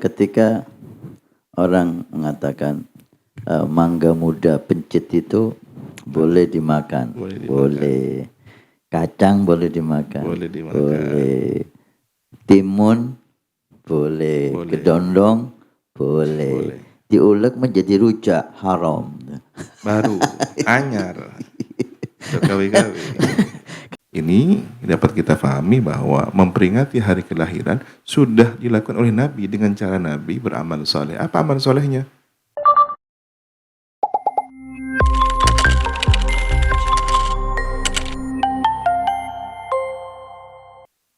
Ketika orang mengatakan mangga muda pencit itu boleh dimakan, boleh. Kacang boleh dimakan, boleh. Timun boleh. Kedondong boleh. Diulek menjadi rujak haram. Baru anyar. Kawi-kawi. Ini dapat kita pahami bahwa memperingati hari kelahiran sudah dilakukan oleh Nabi dengan cara Nabi beramal soleh. Apa amal solehnya?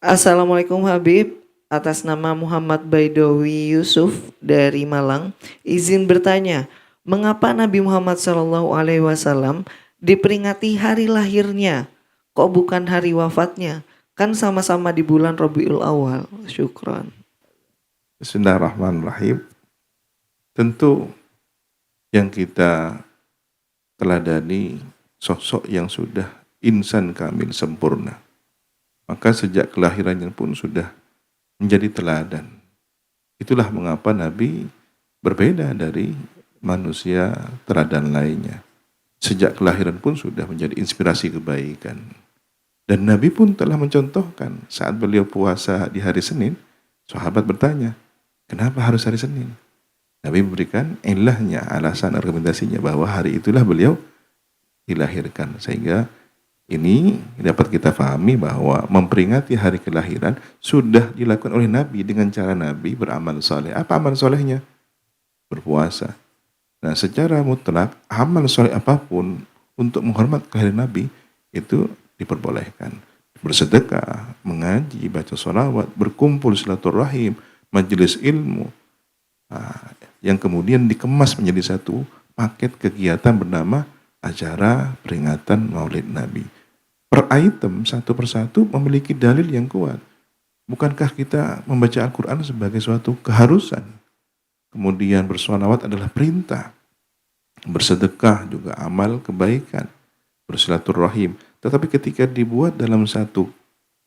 Assalamualaikum Habib, atas nama Muhammad Baidowi Yusuf dari Malang, izin bertanya, mengapa Nabi Muhammad SAW diperingati hari lahirnya, kok bukan hari wafatnya? Kan sama-sama di bulan Rabiul Awal. Syukran. Bismillahirrahmanirrahim. Tentu yang kita teladani sosok yang sudah insan kamil sempurna. Maka sejak kelahirannya pun sudah menjadi teladan. Itulah mengapa Nabi berbeda dari manusia teladan lainnya. Sejak kelahiran pun sudah menjadi inspirasi kebaikan. Dan Nabi pun telah mencontohkan saat beliau puasa di hari Senin, sahabat bertanya, kenapa harus hari Senin? Nabi memberikan ilahnya, alasan argumentasinya bahwa hari itulah beliau dilahirkan. Sehingga ini dapat kita pahami bahwa memperingati hari kelahiran sudah dilakukan oleh Nabi dengan cara Nabi beramal soleh. Apa amal solehnya? Berpuasa. Nah, secara mutlak amal soleh apapun untuk menghormat kelahiran Nabi itu diperbolehkan. Bersedekah, mengaji, baca sholawat, berkumpul silaturahim, majelis ilmu, yang kemudian dikemas menjadi satu paket kegiatan bernama acara peringatan Maulid Nabi. Per item satu persatu memiliki dalil yang kuat. Bukankah kita membaca Al-Quran sebagai suatu keharusan? Kemudian bersolawat adalah perintah. Bersedekah juga amal kebaikan. Bersilaturahim. Tetapi ketika dibuat dalam satu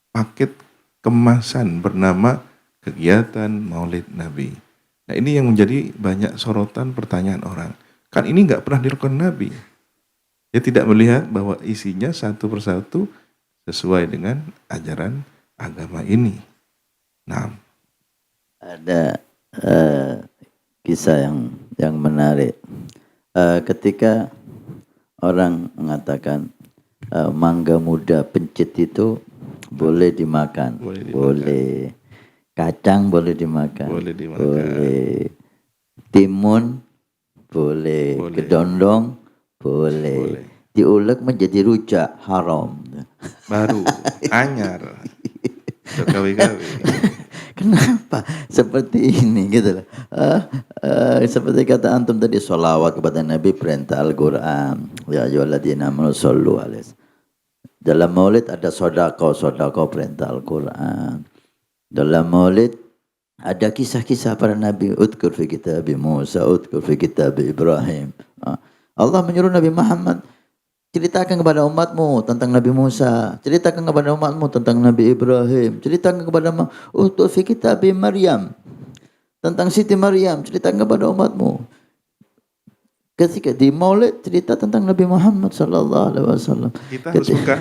paket kemasan bernama kegiatan Maulid Nabi. Nah, ini yang menjadi banyak sorotan pertanyaan orang. Kan ini nggak pernah dilakukan Nabi. Dia tidak melihat bahwa isinya satu persatu sesuai dengan ajaran agama ini. Nah, ada kisah yang menarik. Ketika orang mengatakan mangga muda pencit itu boleh dimakan, boleh. Kacang boleh dimakan, boleh. Timun boleh. Kedondong boleh. Diulek menjadi rujak haram. baru anyar. Kawi-kawi. Kenapa seperti ini gitu loh. Seperti kata antum tadi, sholawat kepada Nabi perintah Al-Quran. Ya ayyuhalladzina amanu shollu alaihi. Dalam maulid ada sodako perintah Al-Quran. Dalam maulid ada kisah-kisah para nabi. Udkur fi kitab Musa, udkur fi kitab Ibrahim. Allah menyuruh Nabi Muhammad, ceritakan kepada umatmu tentang Nabi Musa, ceritakan kepada umatmu tentang Nabi Ibrahim, ceritakan kepada udkur fi kitab Maryam, tentang Siti Maryam, ceritakan kepada umatmu. Ketika di Maulid cerita tentang Nabi Muhammad sallallahu alaihi wasallam. Kita harus peka.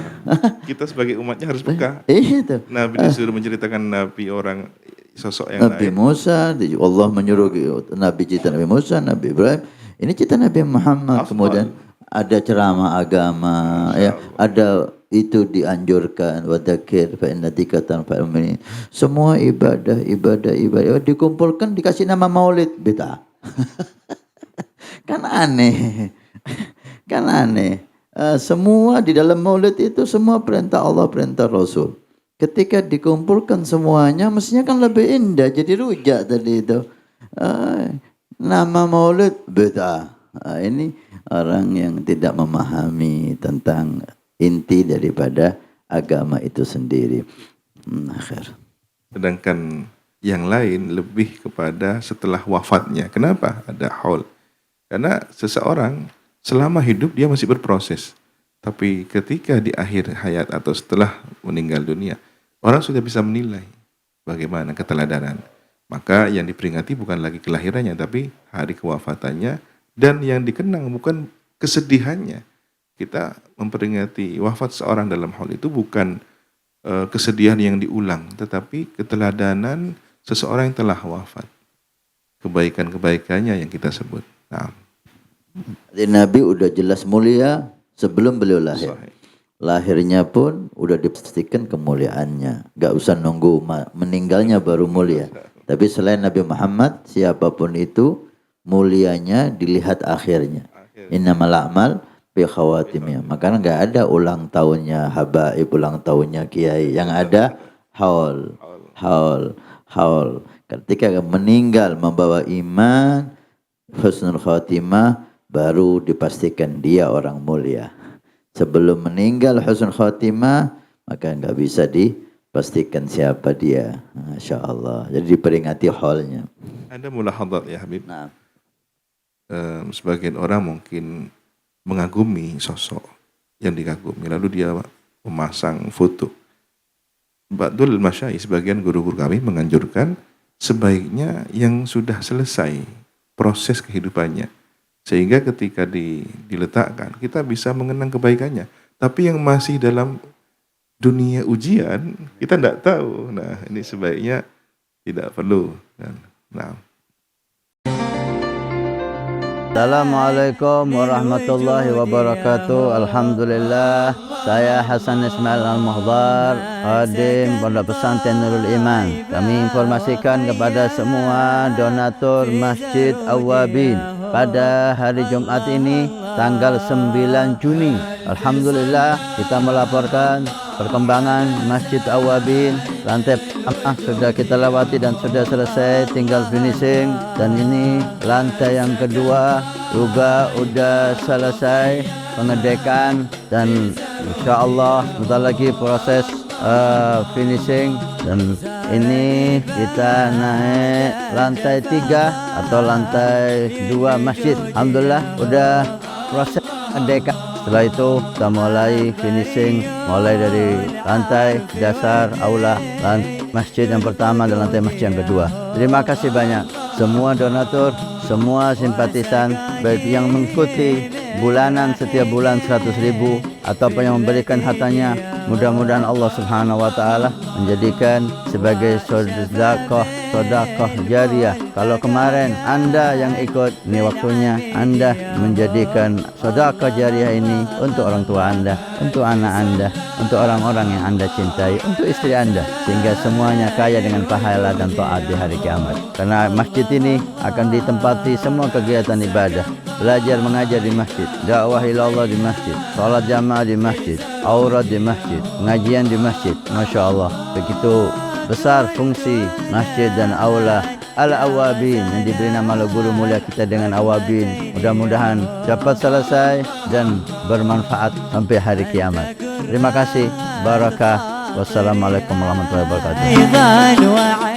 Kita sebagai umatnya harus peka. Itu. Nabi disuruh menceritakan Nabi orang sosok yang Nabi lain. Musa, Allah menyuruh Nabi cerita Nabi Musa, Nabi Ibrahim. Ini cerita Nabi Muhammad. Kemudian ada ceramah agama, ya, ada itu dianjurkan wadakir fa inna dzikran fa'il mu'minin. Semua ibadah dikumpulkan dikasih nama Maulid, bid'ah. Kan aneh. Kan aneh. Semua di dalam Maulid itu semua perintah Allah, perintah Rasul. Ketika dikumpulkan semuanya mestinya kan lebih indah, jadi rujak tadi itu. Nama Maulid bid'ah. Ini orang yang tidak memahami tentang inti daripada agama itu sendiri. Akhir. Sedangkan yang lain lebih kepada setelah wafatnya. Kenapa ada haul? Karena seseorang selama hidup dia masih berproses. Tapi ketika di akhir hayat atau setelah meninggal dunia, orang sudah bisa menilai bagaimana keteladanan. Maka yang diperingati bukan lagi kelahirannya, tapi hari kewafatannya, dan yang dikenang bukan kesedihannya. Kita memperingati wafat seorang dalam hal itu bukan kesedihan yang diulang, tetapi keteladanan seseorang yang telah wafat. Kebaikan-kebaikannya yang kita sebut. Nah, Jadi Nabi udah jelas mulia sebelum beliau lahir. sahih. Lahirnya pun udah dipastikan kemuliaannya. Gak usah nunggu meninggalnya baru mulia. Tapi selain Nabi Muhammad, siapapun itu mulianya dilihat akhirnya. Innamal a'mal bi khawatimnya. Makanya gak ada ulang tahunnya habaib, ulang tahunnya kiai. Yang ada haul. Ketika meninggal membawa iman, husnul khatimah, baru dipastikan dia orang mulia. Sebelum meninggal husnul khatimah, maka nggak bisa dipastikan siapa dia. Masya Allah. Jadi diperingati haulnya. Ada mulahadzat ya Habib. Nah, Sebagian orang mungkin mengagumi sosok yang dikagumi, lalu dia memasang foto. Ba'dul masyayikh, sebagian guru-guru kami menganjurkan sebaiknya yang sudah selesai proses kehidupannya, sehingga ketika diletakkan kita bisa mengenang kebaikannya. Tapi yang masih dalam dunia ujian kita tidak tahu. Nah, ini sebaiknya tidak perlu. Nah, Assalamualaikum warahmatullahi wabarakatuh. Alhamdulillah, saya Hasan Ismail Al-Muhdar, Khadim Pondok Pesantren Nurul Iman. Kami informasikan kepada semua donatur Masjid Awwabin pada hari Jumat ini tanggal 9 Juni. Alhamdulillah, kita melaporkan perkembangan Masjid Awwabin. Lantai pertama sudah kita lewati dan sudah selesai, tinggal finishing. Dan ini lantai yang kedua juga sudah selesai pengedekan, dan insya Allah sebentar lagi proses finishing. Dan ini kita naik lantai 3 atau lantai 2 masjid. Alhamdulillah udah proses pengedekan. Setelah itu kita mulai finishing, mulai dari lantai dasar aula masjid yang pertama dan lantai masjid yang kedua. Terima kasih banyak semua donatur, semua simpatisan, baik yang mengikuti bulanan setiap bulan 100.000 ataupun yang memberikan hartanya. Mudah-mudahan Allah Subhanahu wa taala menjadikan sebagai sedekah jariah. Kalau kemarin Anda yang ikut, ini waktunya Anda menjadikan sedekah jariah ini untuk orang tua Anda, untuk anak Anda, untuk orang-orang yang Anda cintai, untuk istri Anda, sehingga semuanya kaya dengan pahala dan taat di hari kiamat. Karena masjid ini akan ditempati semua kegiatan ibadah, belajar mengajar di masjid, dakwah ilallah di masjid, salat jamaah di masjid, aurat di masjid, pengajian di masjid. Masya Allah, begitu besar fungsi masjid dan aula Al-Awwabin yang diberi nama oleh guru mulia kita dengan Awwabin. Mudah-mudahan dapat selesai dan bermanfaat sampai hari kiamat. Terima kasih. Barakah. Wassalamualaikum warahmatullahi wabarakatuh.